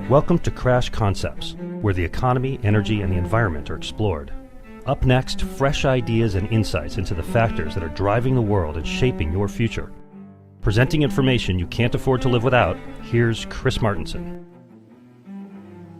Welcome to Crash Concepts, where the economy, energy, and the environment are explored. Up next, fresh ideas and insights into the factors that are driving the world and shaping your future. Presenting information you can't afford to live without, here's Chris Martenson.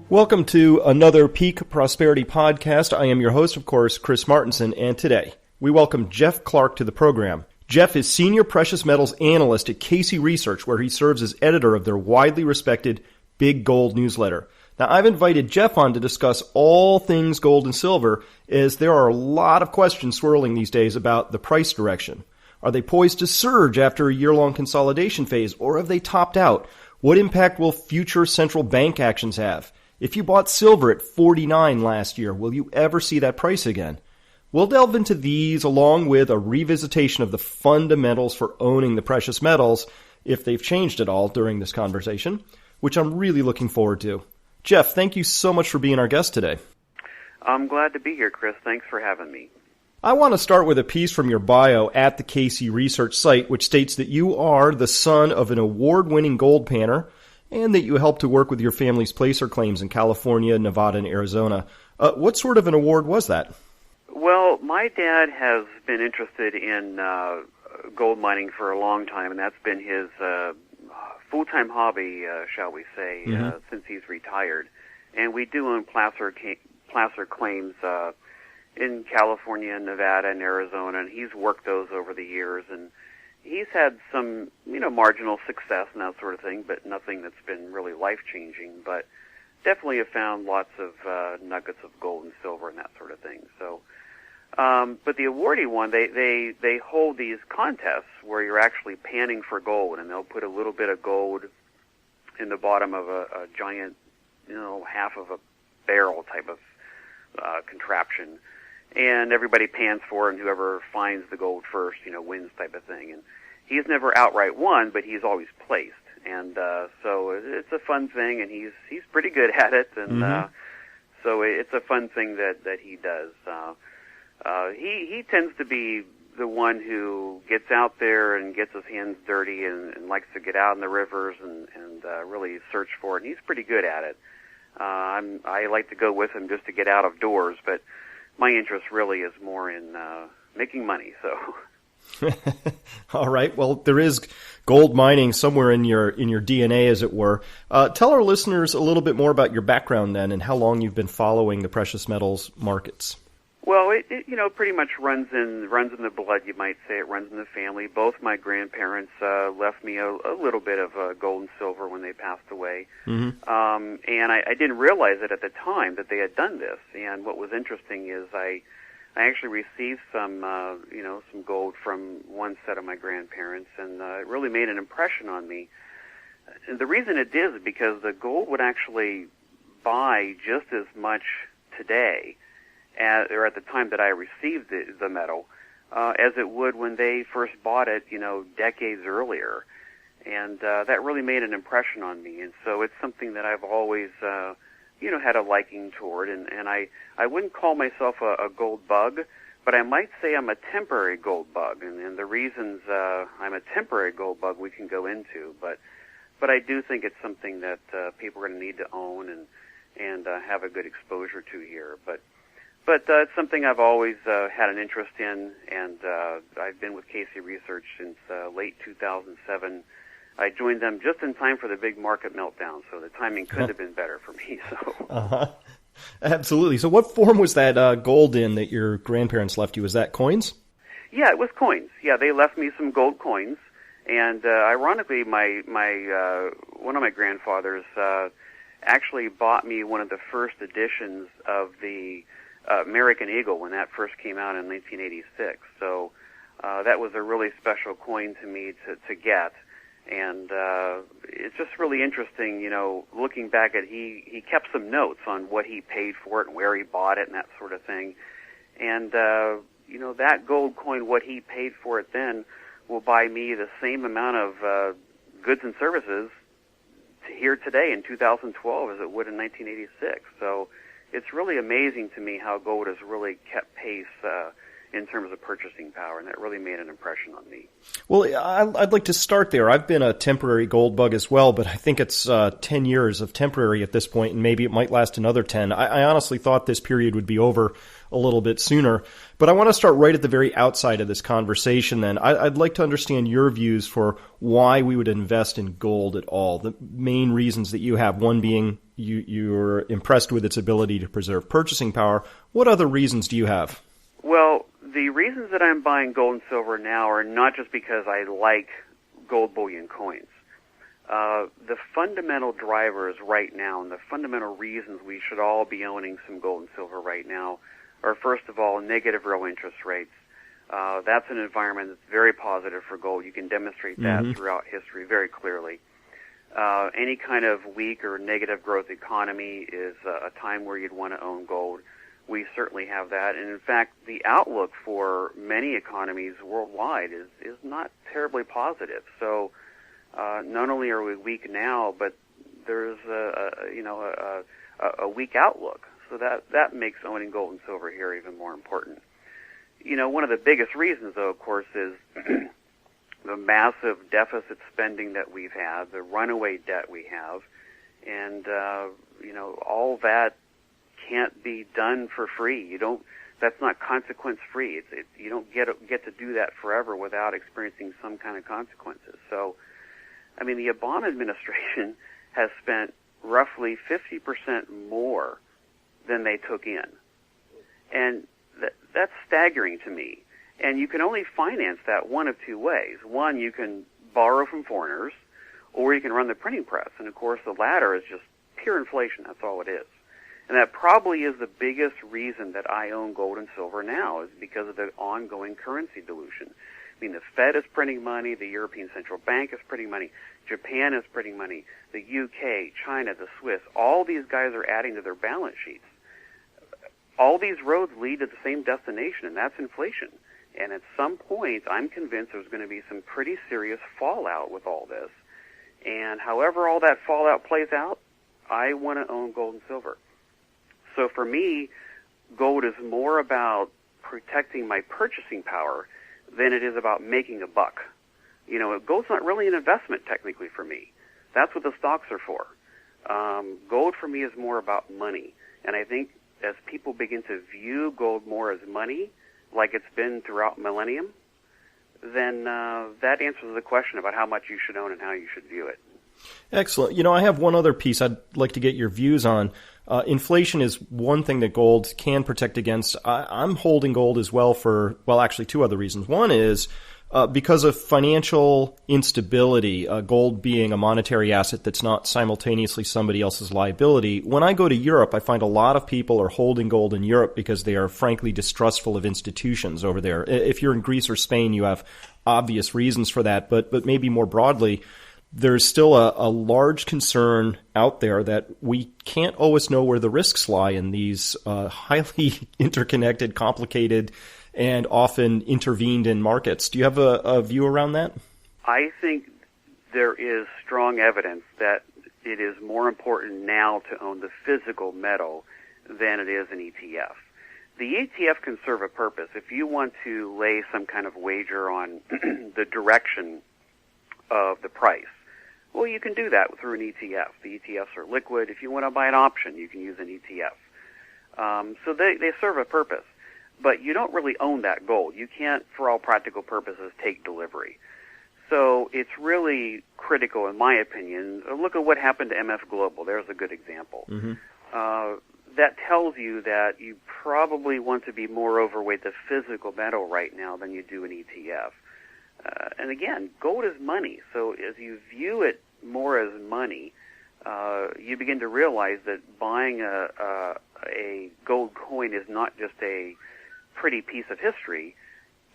Welcome to another Peak Prosperity Podcast. I am your host, of course, Chris Martenson, and today we welcome Jeff Clark to the program. Jeff is Senior Precious Metals Analyst at Casey Research, where he serves as editor of their widely respected Big Gold newsletter. Now, I've invited Jeff on to discuss all things gold and silver, as there are a lot of questions swirling these days about the price direction. Are they poised to surge after a year-long consolidation phase, or have they topped out? What impact will future central bank actions have? If you bought silver at $49 last year, will you ever see that price again? We'll delve into these along with a revisitation of the fundamentals for owning the precious metals, if they've changed at all during this conversation, which I'm really looking forward to. Jeff, thank you so much for being our guest today. I'm glad to be here, Chris. Thanks for having me. I want to start with a piece from your bio at the Casey Research site, which states that you are the son of an award-winning gold panner and that you helped to work with your family's placer claims in California, Nevada, and Arizona. What sort of an award was that? Well, my dad has been interested in gold mining for a long time, and that's been his full-time hobby, shall we say, since he's retired. And we do own placer claims in California, Nevada, and Arizona, and he's worked those over the years. And he's had some, marginal success and that sort of thing, but nothing that's been really life-changing. But definitely have found lots of nuggets of gold and silver and that sort of thing. So, but the awardee one, they hold these contests where you're actually panning for gold, and they'll put a little bit of gold in the bottom of a giant, half of a barrel type of contraption, and everybody pans for it, and whoever finds the gold first, wins type of thing. And he's never outright won, but he's always placed, and so it's a fun thing, and he's pretty good at it, and so it's a fun thing that he does. He tends to be the one who gets out there and gets his hands dirty and likes to get out in the rivers and really search for it. And he's pretty good at it. I like to go with him just to get out of doors, but my interest really is more in making money. So, all right. Well, there is gold mining somewhere in your DNA, as it were. Tell our listeners a little bit more about your background then, and how long you've been following the precious metals markets. Well, it pretty much runs in the blood, you might say. It runs in the family. Both my grandparents left me a little bit of gold and silver when they passed away. And I didn't realize it at the time that they had done this. And what was interesting is I actually received some gold from one set of my grandparents, and it really made an impression on me. And the reason it did is because the gold would actually buy just as much today, or at the time that I received the metal, as it would when they first bought it, decades earlier. And that really made an impression on me. And so it's something that I've always, had a liking toward. And I wouldn't call myself a gold bug, but I might say I'm a temporary gold bug. And the reasons I'm a temporary gold bug we can go into. But I do think it's something that people are going to need to own and have a good exposure to here. But it's something I've always had an interest in, and I've been with Casey Research since late 2007. I joined them just in time for the big market meltdown, so the timing couldn't have been better for me. So, Absolutely. So what form was that gold in that your grandparents left you? Was that coins? Yeah, it was coins. Yeah, they left me some gold coins, and ironically, my one of my grandfathers actually bought me one of the first editions of the American Eagle when that first came out in 1986. So that was a really special coin to me to get. And it's just really interesting, looking back at he kept some notes on what he paid for it and where he bought it and that sort of thing. And, that gold coin, what he paid for it then, will buy me the same amount of goods and services here today in 2012 as it would in 1986. So it's really amazing to me how gold has really kept pace in terms of purchasing power, and that really made an impression on me. Well, I'd like to start there. I've been a temporary gold bug as well, but I think it's 10 years of temporary at this point, and maybe it might last another 10. I honestly thought this period would be over a little bit sooner, but I want to start right at the very outside of this conversation then. I'd like to understand your views for why we would invest in gold at all, the main reasons that you have, one being you're impressed with its ability to preserve purchasing power. What other reasons do you have? Well, the reasons that I'm buying gold and silver now are not just because I like gold bullion coins. The fundamental drivers right now and the fundamental reasons we should all be owning some gold and silver right now are, first of all, negative real interest rates. That's an environment that's very positive for gold. You can demonstrate that throughout history very clearly. Any kind of weak or negative growth economy is a time where you'd want to own gold. We certainly have that. And in fact, the outlook for many economies worldwide is not terribly positive. So not only are we weak now, but there's a weak outlook. So that makes owning gold and silver here even more important. You know, one of the biggest reasons, though, of course, is the massive deficit spending that we've had, the runaway debt we have, and all that can't be done for free. That's not consequence free. You don't get to do that forever without experiencing some kind of consequences. So, I mean, the Obama administration has spent roughly 50% more than they took in, and that's staggering to me. And you can only finance that one of two ways. One, you can borrow from foreigners, or you can run the printing press. And of course, the latter is just pure inflation. That's all it is. And that probably is the biggest reason that I own gold and silver now, is because of the ongoing currency dilution. I mean, the Fed is printing money, the European Central Bank is printing money, Japan is printing money, the UK, China, the Swiss, all these guys are adding to their balance sheets. All these roads lead to the same destination, and that's inflation. And at some point, I'm convinced there's going to be some pretty serious fallout with all this. And however all that fallout plays out, I want to own gold and silver. So for me, gold is more about protecting my purchasing power than it is about making a buck. You know, gold's not really an investment technically for me. That's what the stocks are for. Gold for me is more about money. And I think as people begin to view gold more as money, like it's been throughout millennium, then that answers the question about how much you should own and how you should view it. Excellent. You know, I have one other piece I'd like to get your views on. Inflation is one thing that gold can protect against. I'm holding gold as well for, well, actually two other reasons. One is because of financial instability, gold being a monetary asset that's not simultaneously somebody else's liability. When I go to Europe, I find a lot of people are holding gold in Europe because they are frankly distrustful of institutions over there. If you're in Greece or Spain, you have obvious reasons for that, but maybe more broadly, there's still a large concern out there that we can't always know where the risks lie in these highly interconnected, complicated, and often intervened in markets. Do you have a view around that? I think there is strong evidence that it is more important now to own the physical metal than it is an ETF. The ETF can serve a purpose. If you want to lay some kind of wager on the direction of the price, well, you can do that through an ETF. The ETFs are liquid. If you want to buy an option, you can use an ETF. So they serve a purpose. But you don't really own that gold. You can't, for all practical purposes, take delivery. So it's really critical, in my opinion. Look at what happened to MF Global. There's a good example. That tells you that you probably want to be more overweight the physical metal right now than you do an ETF. And again, gold is money. So as you view it more as money, you begin to realize that buying a gold coin is not just a pretty piece of history.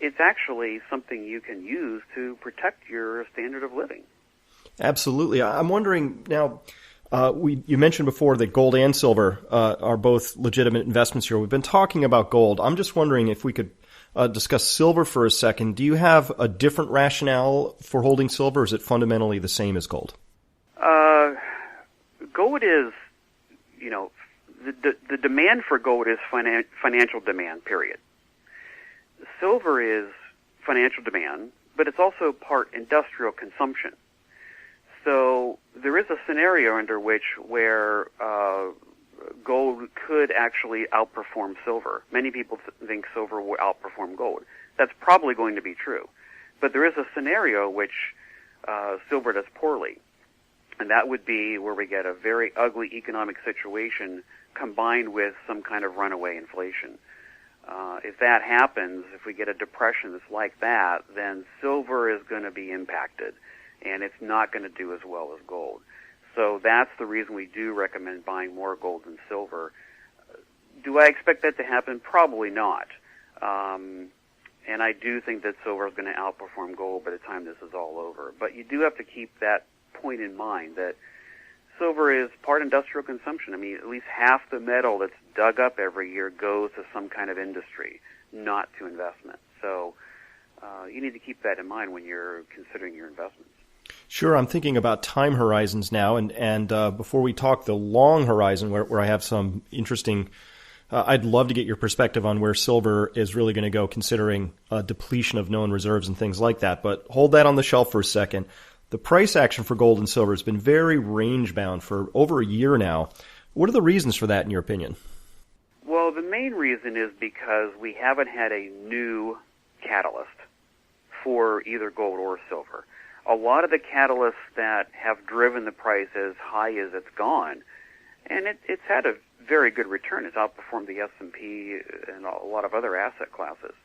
It's actually something you can use to protect your standard of living. Absolutely. I'm wondering now, you mentioned before that gold and silver are both legitimate investments here. We've been talking about gold. I'm just wondering if we could discuss silver for a second. Do you have a different rationale for holding silver, or is it fundamentally the same as gold? Gold is, the demand for gold is financial demand, period. silver is financial demand, but it's also part industrial consumption. So there is a scenario under which where gold could actually outperform silver. Many people think silver will outperform gold. That's probably going to be true. But there is a scenario which silver does poorly, and that would be where we get a very ugly economic situation combined with some kind of runaway inflation. If that happens, if we get a depression that's like that, then silver is going to be impacted, and it's not going to do as well as gold. So that's the reason we do recommend buying more gold than silver. Do I expect that to happen? Probably not. And I do think that silver is going to outperform gold by the time this is all over. But you do have to keep that point in mind, that silver is part industrial consumption. I mean, at least half the metal that's dug up every year goes to some kind of industry, not to investment. So you need to keep that in mind when you're considering your investments. Sure, I'm thinking about time horizons now, and before we talk the long horizon, where I have some interesting, I'd love to get your perspective on where silver is really going to go, considering depletion of known reserves and things like that. But hold that on the shelf for a second. The price action for gold and silver has been very range-bound for over a year now. What are the reasons for that, in your opinion? Well, the main reason is because we haven't had a new catalyst for either gold or silver. A lot of the catalysts that have driven the price as high as it's gone, and it's had a very good return. It's outperformed the S&P and a lot of other asset classes.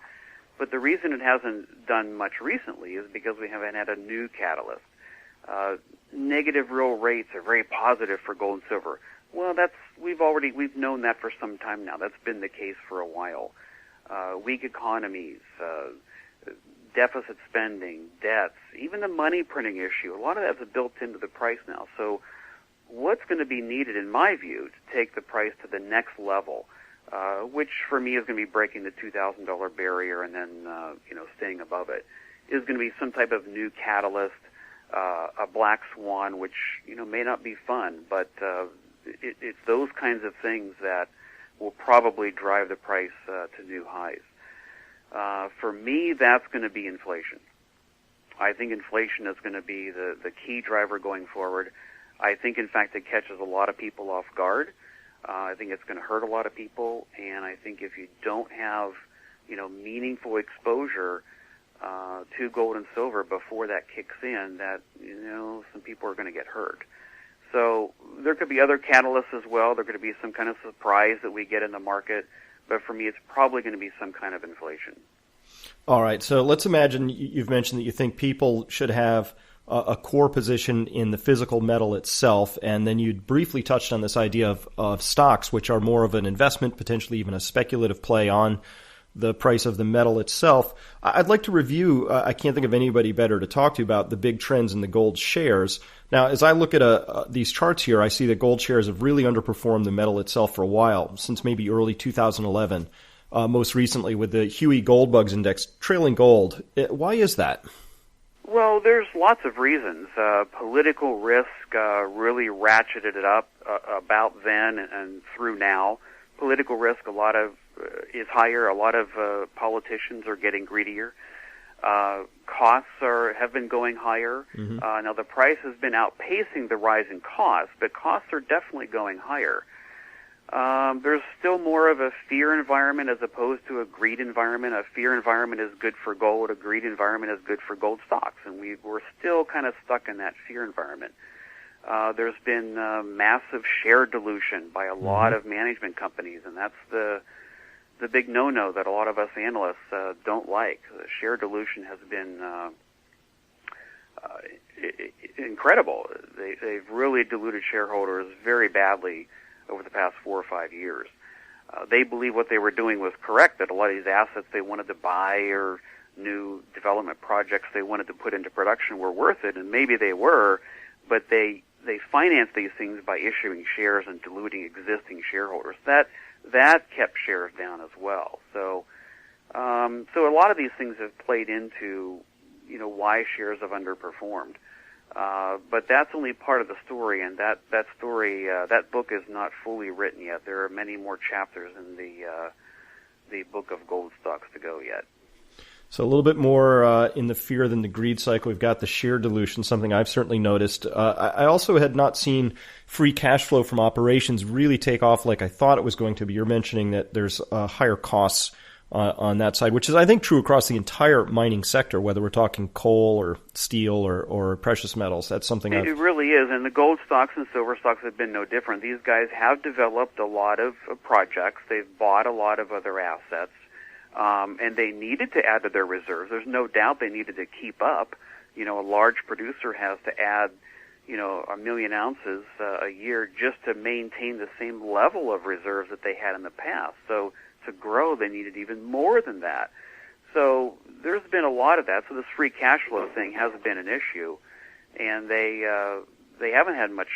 But the reason it hasn't done much recently is because we haven't had a new catalyst. Negative real rates are very positive for gold and silver. Well, we've known that for some time now. That's been the case for a while. Weak economies, deficit spending, debts, even the money printing issue, a lot of that's built into the price now. So what's going to be needed, in my view, to take the price to the next level, which for me is going to be breaking the $2,000 barrier and then staying above it, is going to be some type of new catalyst, a black swan, which may not be fun, but it's those kinds of things that will probably drive the price to new highs. For me, that's going to be inflation. I think inflation is going to be the key driver going forward. I think, in fact, it catches a lot of people off guard. I think it's going to hurt a lot of people, and I think if you don't have, meaningful exposure to gold and silver before that kicks in, that, some people are going to get hurt. So there could be other catalysts as well. There could be some kind of surprise that we get in the market. But for me, it's probably going to be some kind of inflation. All right. So let's imagine you've mentioned that you think people should have a core position in the physical metal itself, and then you briefly touched on this idea of stocks, which are more of an investment, potentially even a speculative play on the price of the metal itself. I'd like to review, I can't think of anybody better to talk to about the big trends in the gold shares. Now, as I look at these charts here, I see that gold shares have really underperformed the metal itself for a while, since maybe early 2011, most recently with the Huey Gold Bugs Index trailing gold. Why is that? Well, there's lots of reasons. Political risk really ratcheted it up about then and through now. Political risk is higher. A lot of politicians are getting greedier. Costs have been going higher. Mm-hmm. Now the price has been outpacing the rise in costs, but costs are definitely going higher. There's still more of a fear environment as opposed to a greed environment. A fear environment is good for gold. A greed environment is good for gold stocks, and we're still kind of stuck in that fear environment. There's been massive share dilution by a lot of management companies, and that's the big no-no that a lot of us analysts don't like. The share dilution has been incredible. They've really diluted shareholders very badly over the past 4 or 5 years. They believe what they were doing was correct, that a lot of these assets they wanted to buy or new development projects they wanted to put into production were worth it, and maybe they were, but they financed these things by issuing shares and diluting existing shareholders. That kept shares down as well. So a lot of these things have played into, why shares have underperformed. But that's only part of the story, and that story, that book is not fully written yet. There are many more chapters in the book of gold stocks to go yet. So a little bit more in the fear than the greed cycle. We've got the share dilution, something I've certainly noticed. I also had not seen free cash flow from operations really take off like I thought it was going to be. You're mentioning that there's higher costs on that side, which is, I think, true across the entire mining sector, whether we're talking coal or steel or precious metals. That's something it really is, and the gold stocks and silver stocks have been no different. These guys have developed a lot of projects. They've bought a lot of other assets, and they needed to add to their reserves. There's no doubt they needed to keep up. A large producer has to add, 1 million ounces a year just to maintain the same level of reserves that they had in the past. So to grow, they needed even more than that. So there's been a lot of that. So this free cash flow thing hasn't been an issue, and they haven't had much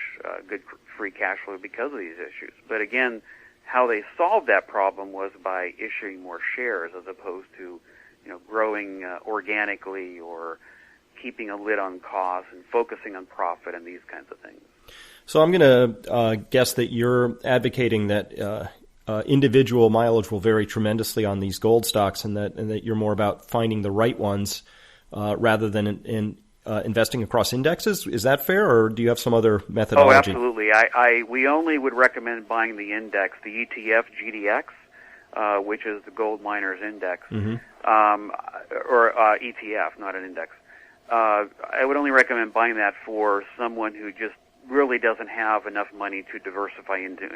good free cash flow because of these issues. But again, how they solved that problem was by issuing more shares as opposed to, growing organically or keeping a lid on costs and focusing on profit and these kinds of things. So I'm going to guess that you're advocating that individual mileage will vary tremendously on these gold stocks, and that you're more about finding the right ones rather than investing across indexes. Is that fair, or do you have some other methodology? Oh, absolutely. We only would recommend buying the index, the ETF GDX, which is the Gold Miners Index, or ETF, not an index. I would only recommend buying that for someone who just really doesn't have enough money to diversify into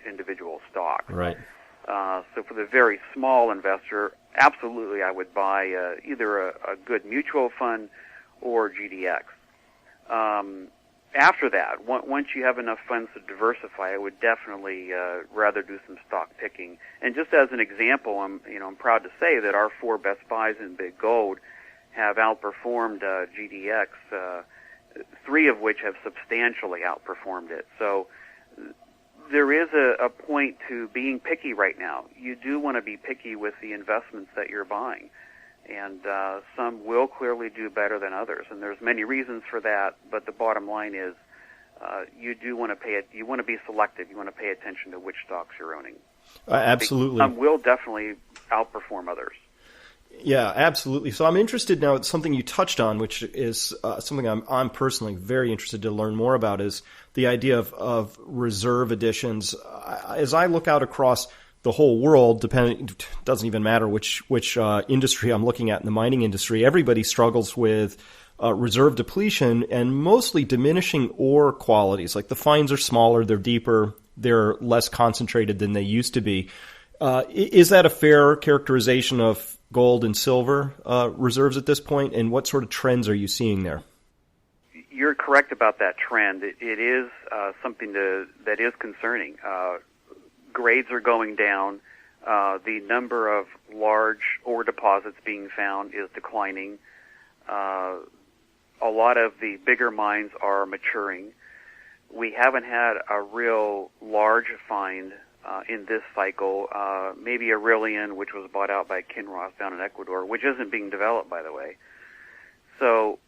individual stocks. Right. So for the very small investor, absolutely I would buy either a good mutual fund or GDX. After that, once you have enough funds to diversify, I would definitely rather do some stock picking. And just as an example, I'm proud to say that our 4 best buys in big gold have outperformed GDX, 3 of which have substantially outperformed it. So there is a point to being picky right now. You do want to be picky with the investments that you're buying, and some will clearly do better than others. And there's many reasons for that, but the bottom line is you do want to you want to be selective. You want to pay attention to which stocks you're owning. Absolutely. Some will definitely outperform others. Yeah, absolutely. So I'm interested now. It's something you touched on, which is something I'm personally very interested to learn more about, is the idea of reserve additions. As I look out across the whole world, doesn't even matter which industry I'm looking at in the mining industry, everybody struggles with reserve depletion and mostly diminishing ore qualities. Like the fines are smaller, they're deeper, they're less concentrated than they used to be. Is that a fair characterization of gold and silver reserves at this point, and what sort of trends are you seeing there? You're correct about that trend. It is something that is concerning. Grades are going down. The number of large ore deposits being found is declining. A lot of the bigger mines are maturing. We haven't had a real large find in this cycle, maybe Aurelian, which was bought out by Kinross down in Ecuador, which isn't being developed, by the way. So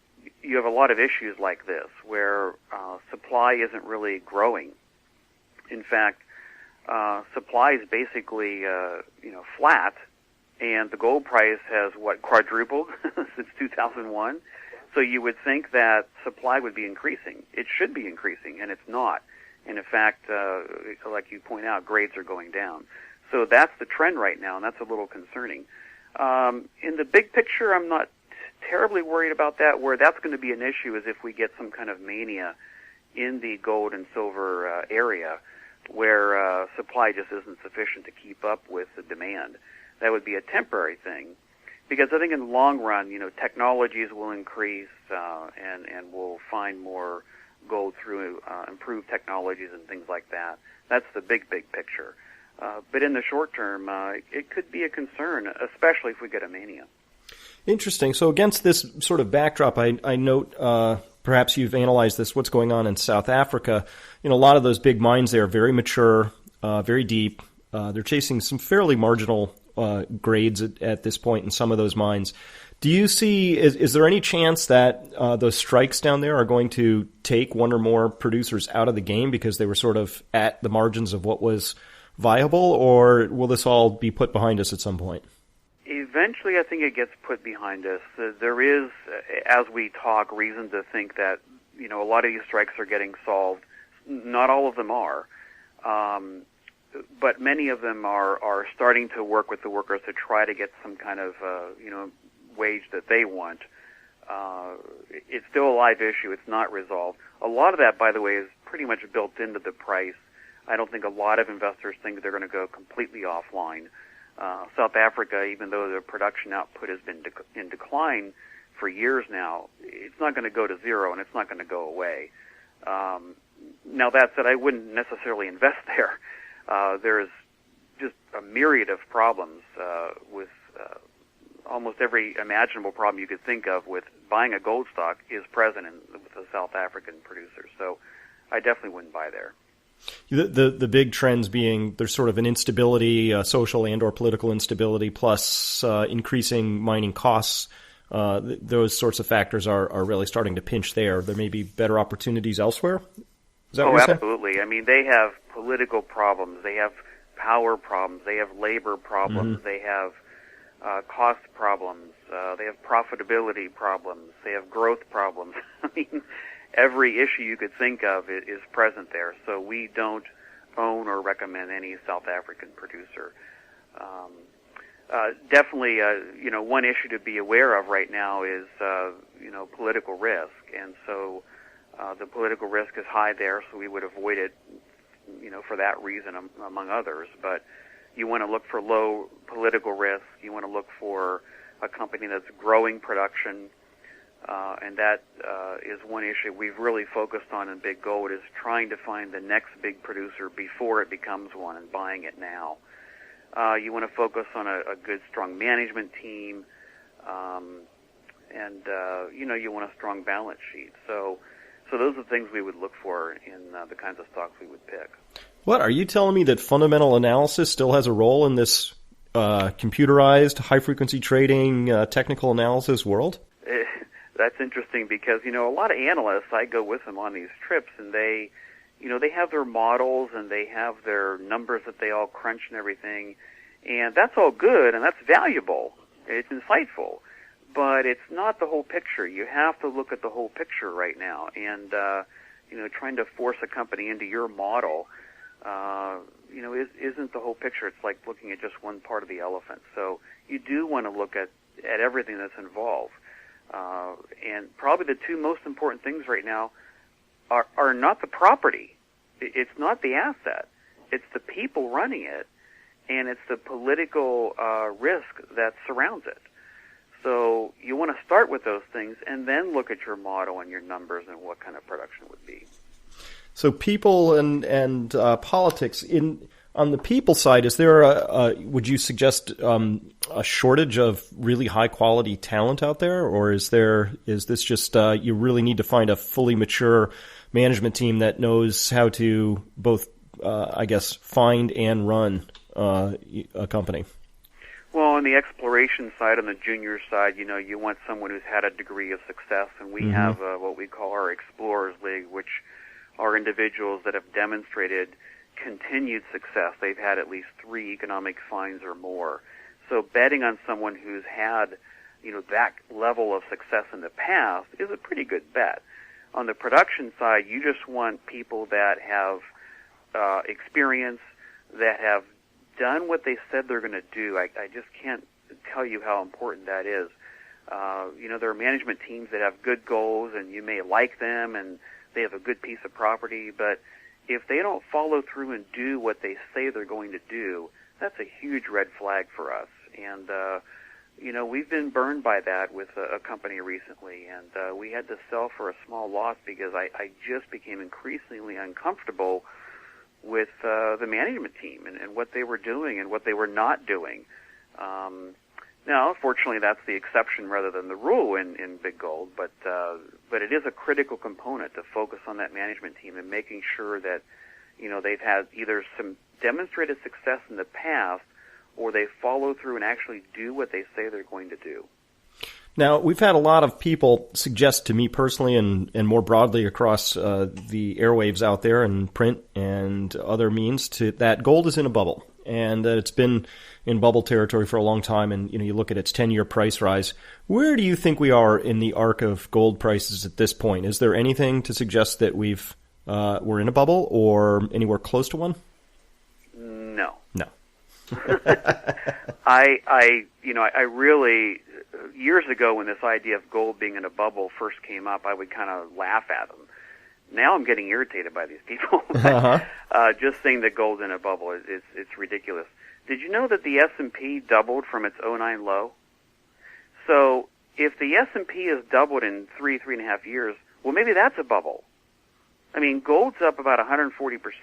you have a lot of issues like this, where supply isn't really growing. In fact, supply is basically flat, and the gold price has quadrupled since 2001. So you would think that supply would be increasing. It should be increasing, and it's not. And in fact, like you point out, grades are going down. So that's the trend right now, and that's a little concerning. In the big picture, I'm not terribly worried about that. Where that's going to be an issue is if we get some kind of mania in the gold and silver area, where supply just isn't sufficient to keep up with the demand. That would be a temporary thing, because I think in the long run, technologies will increase, and we'll find more gold through improved technologies and things like that. That's the big picture. But in the short term, it could be a concern, especially if we get a mania. Interesting. So against this sort of backdrop, I note, perhaps you've analyzed this, what's going on in South Africa. A lot of those big mines there are very mature, very deep. They're chasing some fairly marginal grades at this point in some of those mines. Do you see, is there any chance that those strikes down there are going to take one or more producers out of the game because they were sort of at the margins of what was viable, or will this all be put behind us at some point? Eventually, I think it gets put behind us. There is, as we talk, reason to think that, a lot of these strikes are getting solved. Not all of them are. But many of them are starting to work with the workers to try to get some kind of, wage that they want. It's still a live issue. It's not resolved. A lot of that, by the way, is pretty much built into the price. I don't think a lot of investors think they're going to go completely offline. South Africa, even though the production output has been in decline for years now, it's not going to go to zero, and it's not going to go away. Now, that said, I wouldn't necessarily invest there. There's just a myriad of problems with almost every imaginable problem you could think of with buying a gold stock is present with the South African producers. So I definitely wouldn't buy there. The big trends being there's sort of an instability, social and or political instability, plus increasing mining costs. Those sorts of factors are really starting to pinch there. There may be better opportunities elsewhere? Is that what you're saying? Absolutely. I mean, they have political problems. They have power problems. They have labor problems. They have cost problems. They have profitability problems. They have growth problems. I mean, every issue you could think of is present there. So we don't own or recommend any South African producer. Definitely, one issue to be aware of right now is, political risk. And so the political risk is high there, so we would avoid it, for that reason, among others. But you want to look for low political risk. You want to look for a company that's growing production. And that is one issue we've really focused on in Big Gold, is trying to find the next big producer before it becomes one and buying it now. You want to focus on a good, strong management team, and you want a strong balance sheet. So those are the things we would look for in the kinds of stocks we would pick. What, are you telling me that fundamental analysis still has a role in this computerized, high-frequency trading, technical analysis world? That's interesting because, a lot of analysts, I go with them on these trips, and they have their models and they have their numbers that they all crunch and everything, and that's all good and that's valuable. It's insightful, but it's not the whole picture. You have to look at the whole picture right now, and, trying to force a company into your model, isn't the whole picture. It's like looking at just one part of the elephant. So you do want to look at everything that's involved. And probably the two most important things right now are not the property. It's not the asset. It's the people running it, and it's the political risk that surrounds it. So you want to start with those things and then look at your model and your numbers and what kind of production would be. So people and politics. On the people side, is there would you suggest a shortage of really high quality talent out there, or is this just you really need to find a fully mature management team that knows how to both find and run a company? Well, on the exploration side, on the junior side, you want someone who's had a degree of success, and we have what we call our Explorers League, which are individuals that have demonstrated continued success. They've had at least 3 economic finds or more. So betting on someone who's had, that level of success in the past is a pretty good bet. On the production side, you just want people that have experience, that have done what they said they're going to do. I just can't tell you how important that is. There are management teams that have good goals, and you may like them, and they have a good piece of property, but if they don't follow through and do what they say they're going to do, that's a huge red flag for us. And, we've been burned by that with a company recently, and we had to sell for a small loss because I just became increasingly uncomfortable with the management team and what they were doing and what they were not doing. Now, fortunately, that's the exception rather than the rule in Big Gold, but it is a critical component to focus on that management team and making sure that, they've had either some demonstrated success in the past or they follow through and actually do what they say they're going to do. Now, we've had a lot of people suggest to me personally and more broadly across the airwaves out there and print and other means that gold is in a bubble. and that it's been in bubble territory for a long time, and you look at its 10-year price rise. Where do you think we are in the arc of gold prices at this point? Is there anything to suggest that we're in a bubble or anywhere close to one? No. No. I really, years ago when this idea of gold being in a bubble first came up, I would kind of laugh at them. Now I'm getting irritated by these people. Just saying that gold's in a bubble it's ridiculous. Did you know that the S&P doubled from its 2009 low? So if the S&P has doubled in 3.5 years, well, maybe that's a bubble. I mean, gold's up about 140%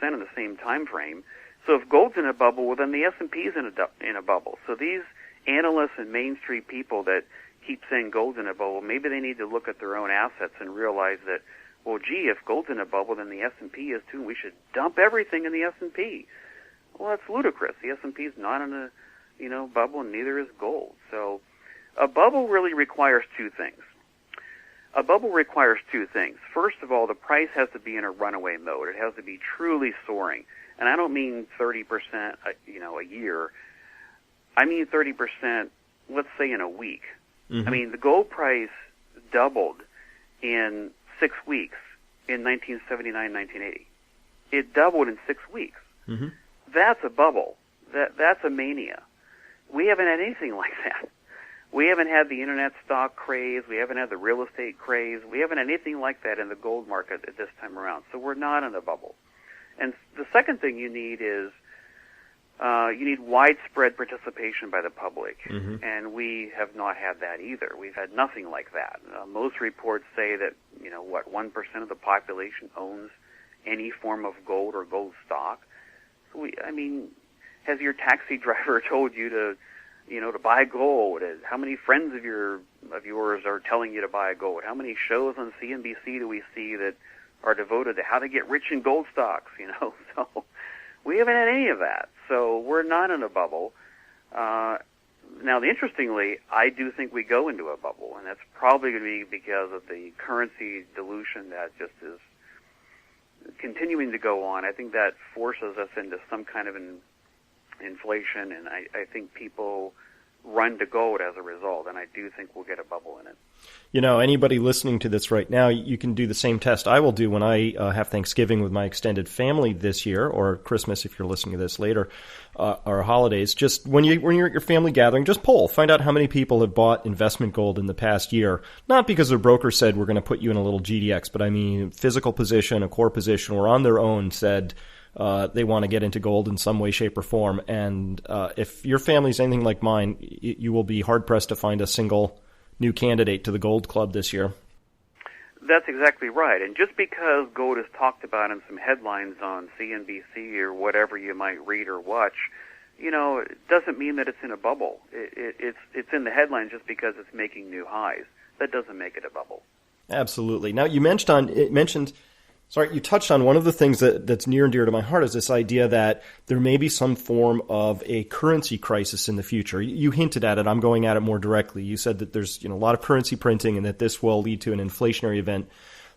in the same time frame. So if gold's in a bubble, well, then the S&P's in a bubble. So these analysts and Main Street people that keep saying gold's in a bubble, maybe they need to look at their own assets and realize that, well, gee, if gold's in a bubble, then the S&P is too. We should dump everything in the S&P. Well, that's ludicrous. The S&P is not in a bubble, and neither is gold. So a bubble really requires two things. First of all, the price has to be in a runaway mode. It has to be truly soaring. And I don't mean 30%, a year. I mean 30%, let's say in a week. Mm-hmm. I mean, the gold price doubled in 6 weeks in 1979, 1980. It doubled in 6 weeks. Mm-hmm. That's a bubble. That's a mania. We haven't had anything like that. We haven't had the internet stock craze. We haven't had the real estate craze. We haven't had anything like that in the gold market at this time around. So we're not in a bubble. And the second thing you need is you need widespread participation by the public. Mm-hmm. And we have not had that either. We've had nothing like that. Most reports say that, 1% of the population owns any form of gold or gold stock. So has your taxi driver told you to buy gold? How many friends of yours are telling you to buy gold? How many shows on CNBC do we see that are devoted to how to get rich in gold stocks? So we haven't had any of that. So we're not in a bubble. Now, interestingly, I do think we go into a bubble, and that's probably going to be because of the currency dilution that just is continuing to go on. I think that forces us into some kind of inflation, and I think people run to gold as a result, and I do think we'll get a bubble in it. Anybody listening to this right now, you can do the same test I will do when I have Thanksgiving with my extended family this year, or Christmas if you're listening to this later, or holidays. Just when you're at your family gathering, just poll. Find out how many people have bought investment gold in the past year. Not because their broker said we're going to put you in a little GDX, but I mean physical position, a core position, or on their own said they want to get into gold in some way, shape, or form. And if your family's anything like mine, you will be hard-pressed to find a single new candidate to the gold club this year. That's exactly right. And just because gold is talked about in some headlines on CNBC or whatever you might read or watch, it doesn't mean that it's in a bubble. It's in the headlines just because it's making new highs. That doesn't make it a bubble. Absolutely. Now, you touched on one of the things that's near and dear to my heart is this idea that there may be some form of a currency crisis in the future. You hinted at it. I'm going at it more directly. You said that there's a lot of currency printing and that this will lead to an inflationary event.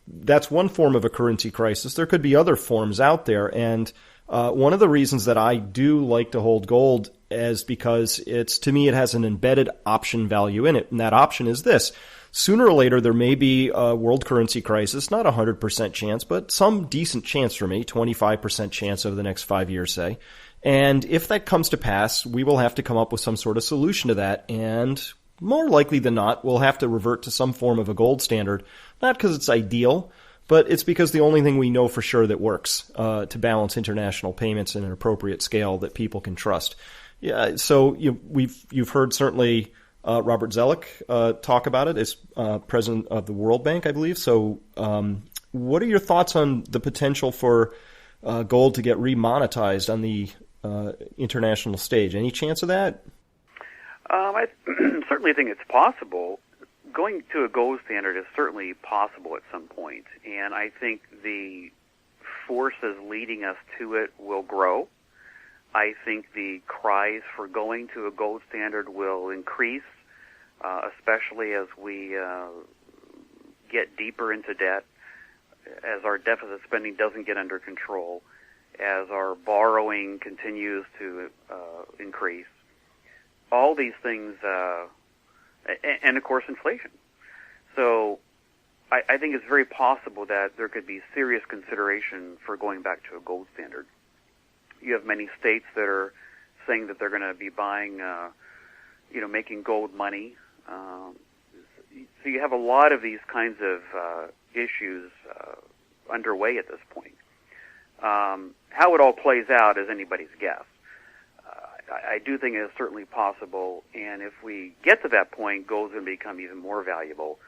That's one form of a currency crisis. There could be other forms out there. And one of the reasons that I do like to hold gold is because to me, it has an embedded option value in it. And that option is this. Sooner or later, there may be a world currency crisis, not 100% chance, but some decent chance for me, 25% chance over the next 5 years, say. And if that comes to pass, we will have to come up with some sort of solution to that. And more likely than not, we'll have to revert to some form of a gold standard, not because it's ideal, but it's because the only thing we know for sure that works to balance international payments in an appropriate scale that people can trust. Yeah, so you've heard certainly Robert Zoellick talk about it as president of the World Bank, I believe. So what are your thoughts on the potential for gold to get remonetized on the international stage? Any chance of that? I certainly think it's possible. Going to a gold standard is certainly possible at some point, and I think the forces leading us to it will grow. I think the cries for going to a gold standard will increase, especially as we get deeper into debt, as our deficit spending doesn't get under control, as our borrowing continues to increase. All these things, and of course inflation. So I think it's very possible that there could be serious consideration for going back to a gold standard. You have many states that are saying that they're going to be buying, making gold money. So you have a lot of these kinds of issues underway at this point. How it all plays out is anybody's guess. I do think it is certainly possible, and if we get to that point, gold's going to become even more valuable.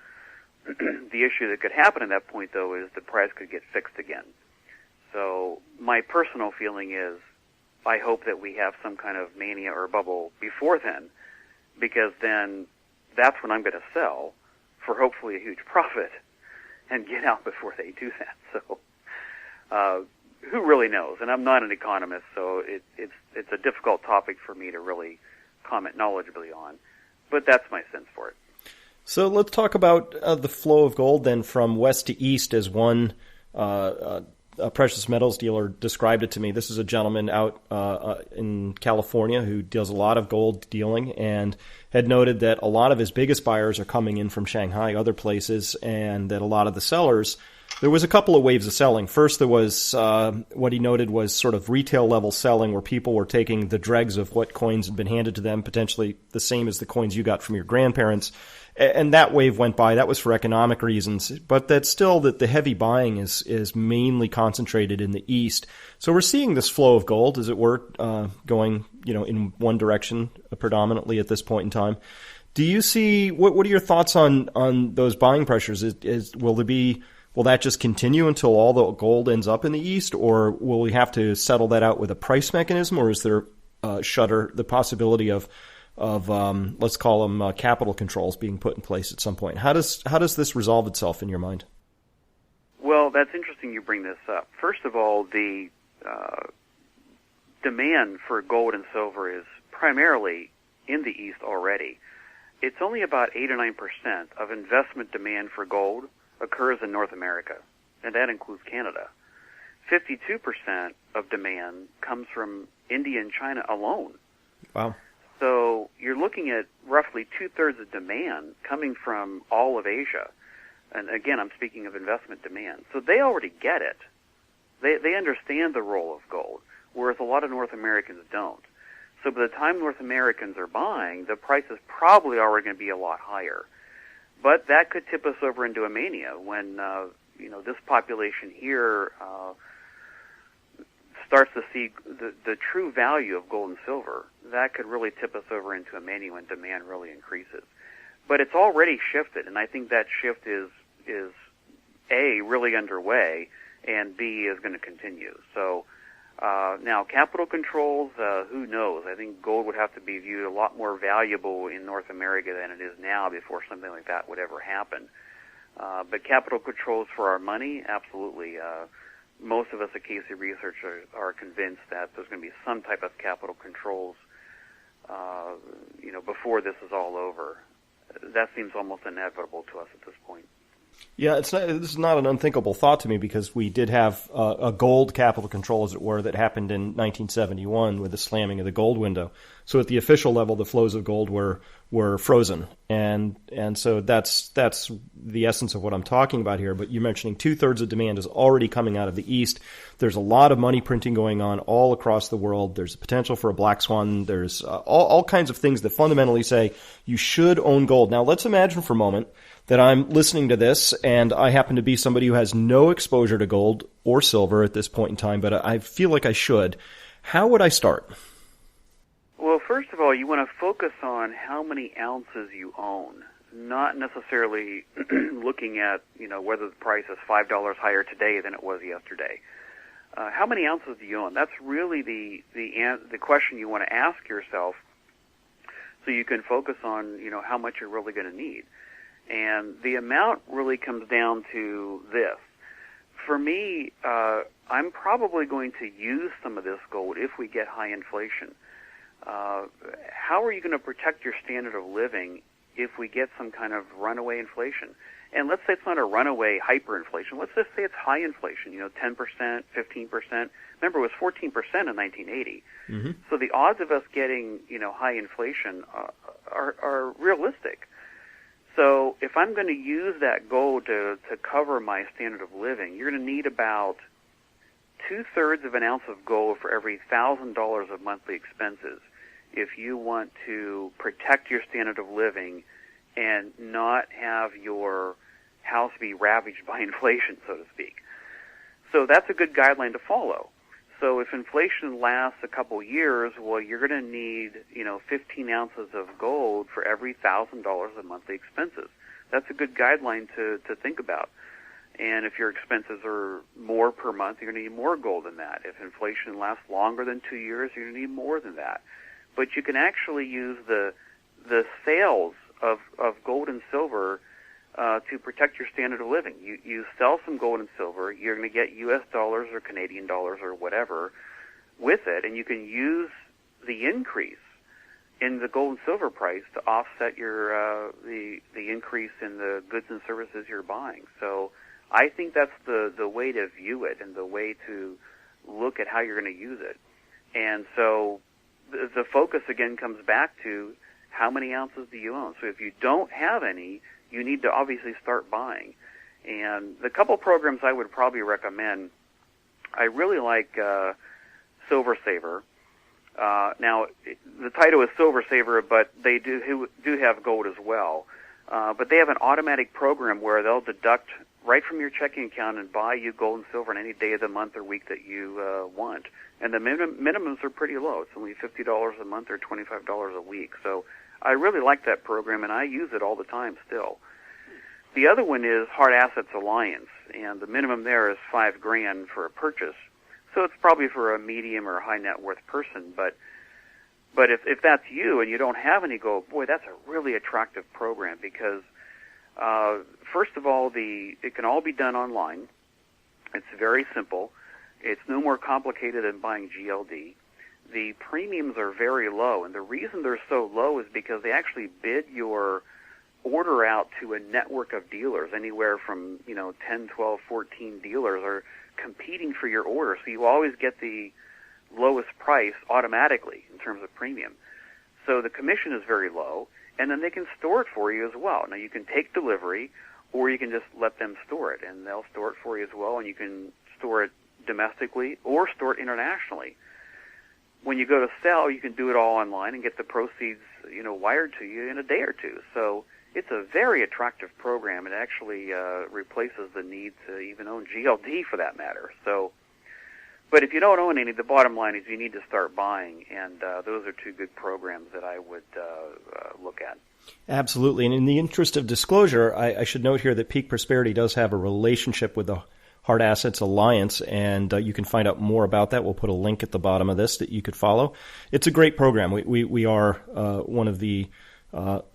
The issue that could happen at that point, though, is the price could get fixed again. So my personal feeling is I hope that we have some kind of mania or bubble before then, because then that's when I'm going to sell for hopefully a huge profit and get out before they do that. So who really knows? And I'm not an economist, so it's a difficult topic for me to really comment knowledgeably on. But that's my sense for it. So let's talk about the flow of gold then from west to east, as one a precious metals dealer described it to me. This is a gentleman out in California who does a lot of gold dealing and had noted that a lot of his biggest buyers are coming in from Shanghai, other places, and that a lot of the sellers, there was a couple of waves of selling. First, there was what he noted was sort of retail level selling, where people were taking the dregs of what coins had been handed to them, potentially the same as the coins you got from your grandparents. And that wave went by. That was for economic reasons. But that's still that the heavy buying is mainly concentrated in the East. So we're seeing this flow of gold, as it were, going in one direction predominantly at this point in time. Do you see, what are your thoughts on those buying pressures? Will that just continue until all the gold ends up in the East, or will we have to settle that out with a price mechanism, or is there the possibility of let's call them capital controls being put in place at some point? How does this resolve itself in your mind? Well, that's interesting you bring this up. First of all, the demand for gold and silver is primarily in the East already. It's only about 8 or 9% of investment demand for gold occurs in North America, and that includes Canada. 52% of demand comes from India and China alone. Wow. So you're looking at roughly 2/3 of demand coming from all of Asia. And again, I'm speaking of investment demand. So they already get it. They understand the role of gold, whereas a lot of North Americans don't. So by the time North Americans are buying, the price is probably already going to be a lot higher. But that could tip us over into a mania when, this population here starts to see the true value of gold and silver. That could really tip us over into a mania when demand really increases. But it's already shifted, and I think that shift is A, really underway, and B, is going to continue. So now capital controls, who knows? I think gold would have to be viewed a lot more valuable in North America than it is now before something like that would ever happen. But capital controls for our money, absolutely. Most of us at Casey Research are convinced that there's going to be some type of capital controls, before this is all over. That seems almost inevitable to us at this point. Yeah, this is not an unthinkable thought to me, because we did have a gold capital control, as it were, that happened in 1971 with the slamming of the gold window. So at the official level, the flows of gold were frozen, and so that's the essence of what I'm talking about here. But you're mentioning 2/3 of demand is already coming out of the East. There's a lot of money printing going on all across the world. There's a potential for a black swan. There's all kinds of things that fundamentally say you should own gold. Now let's imagine for a moment that I'm listening to this and I happen to be somebody who has no exposure to gold or silver at this point in time, but I feel like I should. How would I start? Well, first of all, you want to focus on how many ounces you own, not necessarily looking at, whether the price is $5 higher today than it was yesterday. How many ounces do you own? That's really the question you want to ask yourself, so you can focus on, how much you're really going to need. And the amount really comes down to this. For me, I'm probably going to use some of this gold if we get high inflation. How are you going to protect your standard of living if we get some kind of runaway inflation. And let's say it's not a runaway hyperinflation. Let's just say it's high inflation, 10%, 15%. Remember, it was 14% in 1980. Mm-hmm. So the odds of us getting, high inflation are realistic. So if I'm going to use that gold to cover my standard of living, you're going to need about 2/3 of an ounce of gold for every $1,000 of monthly expenses if you want to protect your standard of living and not have your house be ravaged by inflation, so to speak. So that's a good guideline to follow. So if inflation lasts a couple years, well, you're going to need, 15 ounces of gold for every $1,000 of monthly expenses. That's a good guideline to think about. And if your expenses are more per month, you're going to need more gold than that. If inflation lasts longer than 2 years, you're going to need more than that. But you can actually use the sales of gold and silver to protect your standard of living. You sell some gold and silver, you're going to get U.S. dollars or Canadian dollars or whatever with it, and you can use the increase in the gold and silver price to offset your the increase in the goods and services you're buying. So I think that's the way to view it and the way to look at how you're going to use it. And so the focus again comes back to how many ounces do you own. So if you don't have any, you need to obviously start buying. And the couple programs I would probably recommend, I really like Silver Saver. Now, the title is Silver Saver, but they do have gold as well. But they have an automatic program where they'll deduct right from your checking account and buy you gold and silver on any day of the month or week that you want. And the minimums are pretty low. It's only $50 a month or $25 a week. So I really like that program, and I use it all the time still. The other one is Hard Assets Alliance, and the minimum there is $5,000 for a purchase. So it's probably for a medium or high net worth person. But if that's you and you don't have any gold, boy, that's a really attractive program because first of all, it can all be done online. It's very simple. It's no more complicated than buying GLD. The premiums are very low, and the reason they're so low is because they actually bid your order out to a network of dealers. Anywhere from 10, 12, 14 dealers are competing for your order, so you always get the lowest price automatically in terms of premium. So the commission is very low, and then they can store it for you as well. Now you can take delivery, or you can just let them store it, and they'll store it for you as well, and you can store it domestically or store it internationally. When you go to sell, you can do it all online and get the proceeds, wired to you in a day or two. So it's a very attractive program. It actually replaces the need to even own GLD for that matter. So, but if you don't own any, the bottom line is you need to start buying, and those are two good programs that I would look at. Absolutely. And in the interest of disclosure, I should note here that Peak Prosperity does have a relationship with the Hard Assets Alliance, and you can find out more about that. We'll put a link at the bottom of this that you could follow. It's a great program. We are one of the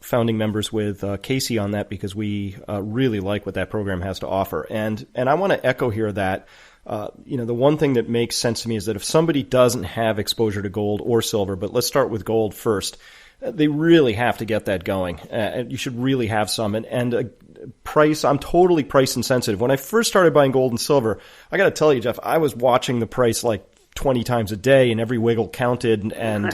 founding members with Casey on that because we really like what that program has to offer. And I want to echo here that the one thing that makes sense to me is that if somebody doesn't have exposure to gold or silver, but let's start with gold first, they really have to get that going. You should really have some. And price, I'm totally price insensitive. When I first started buying gold and silver, I got to tell you, Jeff, I was watching the price like 20 times a day, and every wiggle counted, and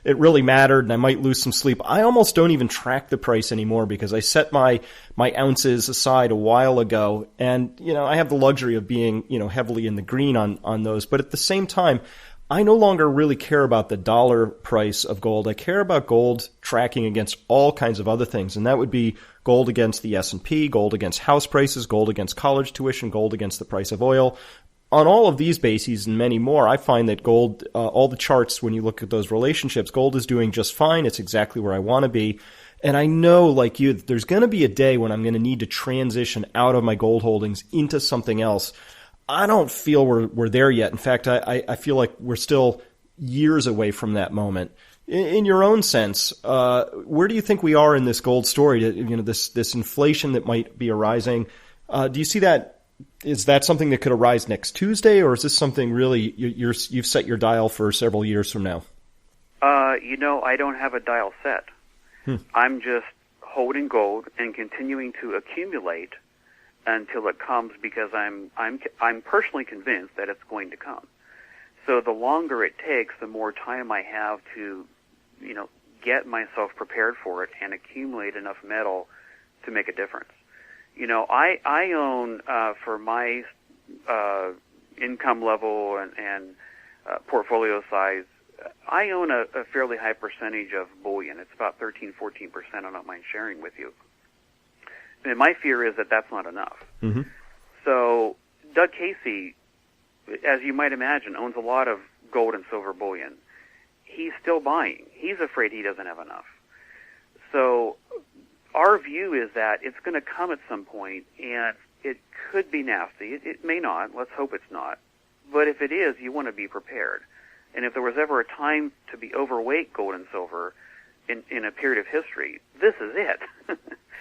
it really mattered, and I might lose some sleep. I almost don't even track the price anymore because I set my ounces aside a while ago, and I have the luxury of being heavily in the green on those. But at the same time, I no longer really care about the dollar price of gold. I care about gold tracking against all kinds of other things, and that would be gold against the S&P, gold against house prices, gold against college tuition, gold against the price of oil. On all of these bases and many more, I find that gold, all the charts, when you look at those relationships, gold is doing just fine. It's exactly where I want to be. And I know, like you, that there's going to be a day when I'm going to need to transition out of my gold holdings into something else. I don't feel we're there yet. In fact, I feel like we're still years away from that moment. In your own sense, where do you think we are in this gold story? This inflation that might be arising. Do you see that? Is that something that could arise next Tuesday, or is this something really you've set your dial for several years from now? I don't have a dial set. I'm just holding gold and continuing to accumulate until it comes, because I'm personally convinced that it's going to come. So the longer it takes, the more time I have to, get myself prepared for it and accumulate enough metal to make a difference. I own, for my income level and portfolio size, I own a fairly high percentage of bullion. It's about 13-14%. I don't mind sharing with you. And my fear is that that's not enough. Mm-hmm. So Doug Casey, as you might imagine, owns a lot of gold and silver bullion. He's still buying. He's afraid he doesn't have enough. So our view is that it's going to come at some point, and it could be nasty. It may not. Let's hope it's not. But if it is, you want to be prepared. And if there was ever a time to be overweight gold and silver in a period of history, this is it.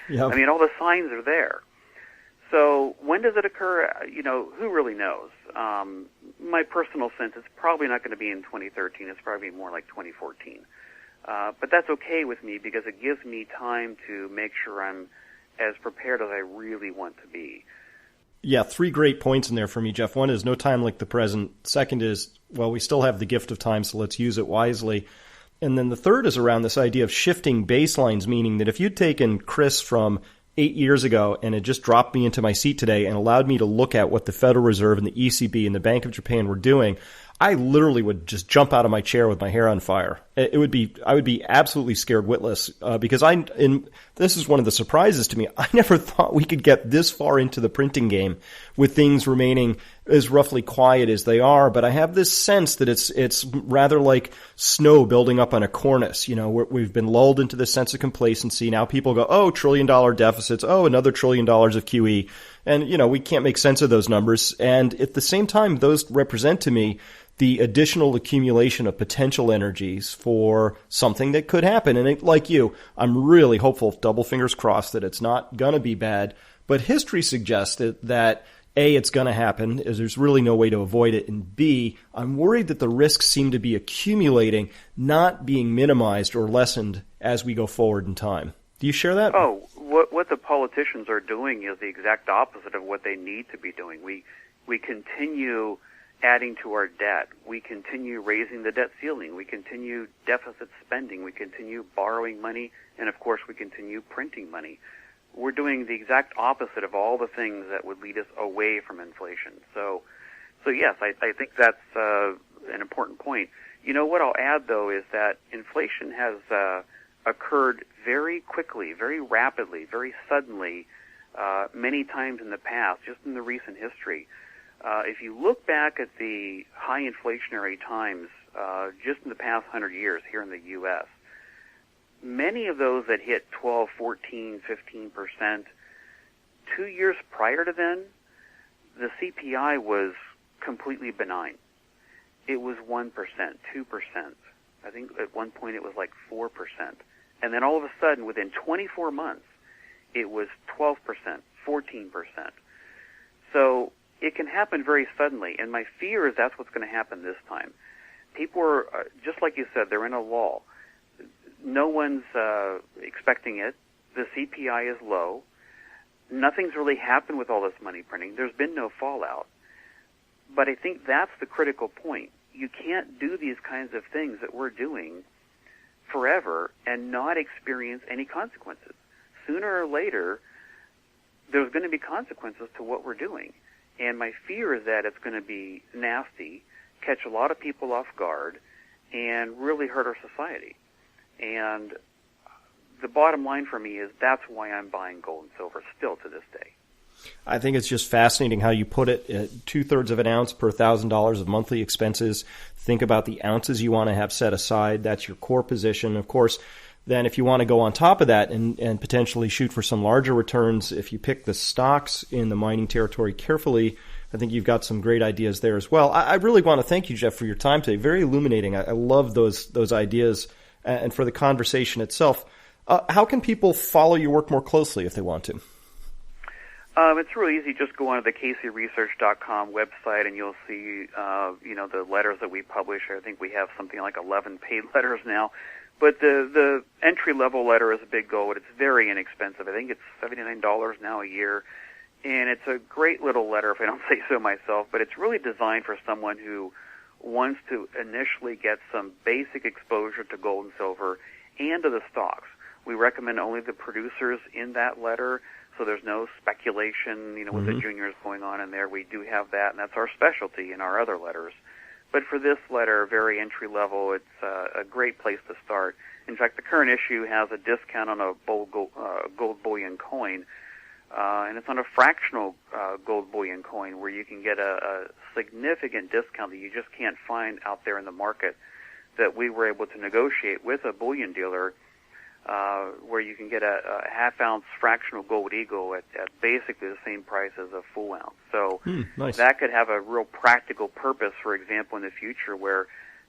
Yep. I mean, all the signs are there. So when does it occur? Who really knows? My personal sense, it's probably not going to be in 2013. It's probably more like 2014. But that's okay with me, because it gives me time to make sure I'm as prepared as I really want to be. Yeah, 3 great points in there for me, Jeff. One is no time like the present. Second is, well, we still have the gift of time, so let's use it wisely. And then the third is around this idea of shifting baselines, meaning that if you'd taken Chris from 8 years ago and had just dropped me into my seat today and allowed me to look at what the Federal Reserve and the ECB and the Bank of Japan were doing, I literally would just jump out of my chair with my hair on fire. I would be absolutely scared witless, because this is one of the surprises to me. I never thought we could get this far into the printing game with things remaining as roughly quiet as they are. But I have this sense that it's rather like snow building up on a cornice. We've been lulled into this sense of complacency. Now people go, oh, $1 trillion deficits. Oh, another $1 trillion of QE. And, we can't make sense of those numbers. And at the same time, those represent to me the additional accumulation of potential energies for something that could happen. And like you, I'm really hopeful, double fingers crossed, that it's not going to be bad. But history suggests that A, it's going to happen, as there's really no way to avoid it, and B, I'm worried that the risks seem to be accumulating, not being minimized or lessened as we go forward in time. Do you share that? Oh, what the politicians are doing is the exact opposite of what they need to be doing. We continue adding to our debt. We continue raising the debt ceiling. We continue deficit spending. We continue borrowing money. And, of course, we continue printing money. We're doing the exact opposite of all the things that would lead us away from inflation. So yes, I think that's an important point. What I'll add, though, is that inflation has occurred very quickly, very rapidly, very suddenly, many times in the past, just in the recent history. If you look back at the high inflationary times just in the past 100 years here in the U.S., many of those that hit 12, 14, 15%, 2 years prior to then, the CPI was completely benign. It was 1%, 2%. I think at one point it was like 4%. And then all of a sudden, within 24 months, it was 12%, 14%. So it can happen very suddenly, and my fear is that's what's going to happen this time. People are, just like you said, they're in a lull. No one's expecting it. The CPI is low. Nothing's really happened with all this money printing. There's been no fallout. But I think that's the critical point. You can't do these kinds of things that we're doing forever and not experience any consequences. Sooner or later, there's going to be consequences to what we're doing. And my fear is that it's going to be nasty, catch a lot of people off guard, and really hurt our society. And the bottom line for me is that's why I'm buying gold and silver still to this day. I think it's just fascinating how you put it, 2/3 of an ounce per $1,000 of monthly expenses. Think about the ounces you want to have set aside. That's your core position. Of course, then if you want to go on top of that and potentially shoot for some larger returns, if you pick the stocks in the mining territory carefully, I think you've got some great ideas there as well. I really want to thank you, Jeff, for your time today. Very illuminating. I love those ideas and for the conversation itself. How can people follow your work more closely if they want to? It's really easy. Just go onto the caseyresearch.com website, and you'll see, the letters that we publish. I think we have something like 11 paid letters now. But the entry-level letter is a big goal, but it's very inexpensive. I think it's $79 now a year, and it's a great little letter, if I don't say so myself, but it's really designed for someone who wants to initially get some basic exposure to gold and silver and to the stocks. We recommend only the producers in that letter, so there's no speculation, with the juniors going on in there. We do have that, and that's our specialty in our other letters. But for this letter, very entry level, it's a great place to start. In fact, the current issue has a discount on a gold bullion coin, and it's on a fractional gold bullion coin where you can get a significant discount that you just can't find out there in the market that we were able to negotiate with a bullion dealer, where you can get a half-ounce fractional gold eagle at basically the same price as a full ounce. So nice. That could have a real practical purpose, for example, in the future, where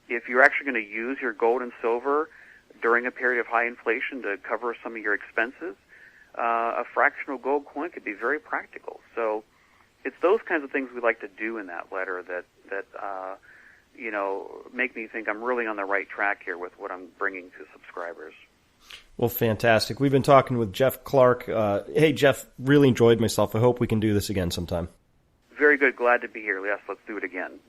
if you're actually going to use your gold and silver during a period of high inflation to cover some of your expenses, a fractional gold coin could be very practical. So it's those kinds of things we like to do in that letter that make me think I'm really on the right track here with what I'm bringing to subscribers. Well, fantastic. We've been talking with Jeff Clark. Hey, Jeff, really enjoyed myself. I hope we can do this again sometime. Very good. Glad to be here. Yes, let's do it again.